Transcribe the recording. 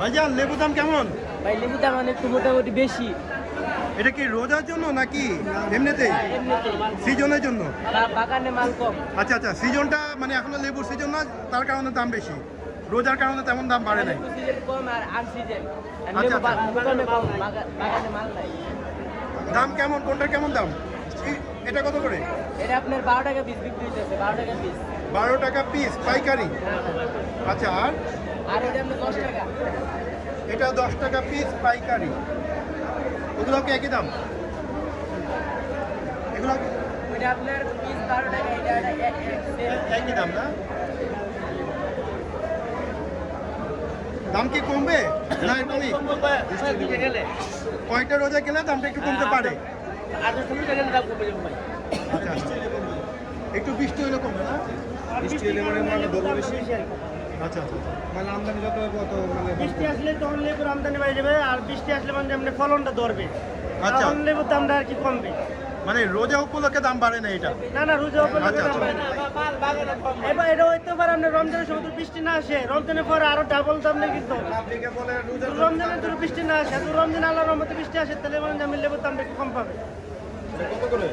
ভাইজান লেবু দাম কেমন? ভাই লেবুর দাম একটু মোটামুটি বেশি। এটা কি রোজার জন্য নাকি এমনিতেই সিজনের জন্য? বাগানে মাল কম। আচ্ছা আচ্ছা, সিজনটা মানে এখনো লেবুর সিজন না, তার কারণে দাম বেশি। রোজার কারণে তেমন দাম বাড়ে নাই। সিজন কম আর আনসিজন। আচ্ছা, আচ্ছা। দোকানে কম, বাগানে মাল নাই। দাম কেমন, কোনটার কেমন দাম? এটা কত করে? এটা আপনার 12 টাকা পিস বিক্রি হইতেছে, 12 টাকা পিস। 12 টাকা পিস পাইকারি। আচ্ছা, আর এটা আপনার 10 টাকা। এটা 10 টাকা পিস পাইকারি। ওগুলো কি একই দাম? এগুলো ওইটা আপনার পিস 12 টাকা, এটা একই দাম না? দাম কি কমবে না এরকমই? কয়েকটা রোজা গেলে দামটা একটু কমতে পারে। আচ্ছা, একটু বৃষ্টি হলে কমবে না? বৃষ্টি হলে মানে ধরবো বেশি। আচ্ছা আচ্ছা, মানে আমদানি যত মানে বৃষ্টি আসলে তখন লেবুর আমদানি বেড়ে যাবে, আর বৃষ্টি আসলে মানে এমনি ফলনটা ধরবে, আচ্ছা। তখন লেবুর দামটা আর কি কমবে। মানে রোজা উপলক্ষে দাম বাড়ে না এটা? না না, রোজা উপলক্ষে আচ্ছা, দাম আচ্ছা। বাড়ে না। এবার এটা হইতে পারে আপনার রমজানের সময় তো বৃষ্টি না আসে, রমজানের পরে আরো ডাবল দাম নেই কিন্তু। আপনি বলে রমজানের যদি বৃষ্টি না আসে, তো রমজান আল্লাহর রহমতে বৃষ্টি আসে, তাহলে মানে আমি লেবুর দামটা একটু কম পাবে। কত করে?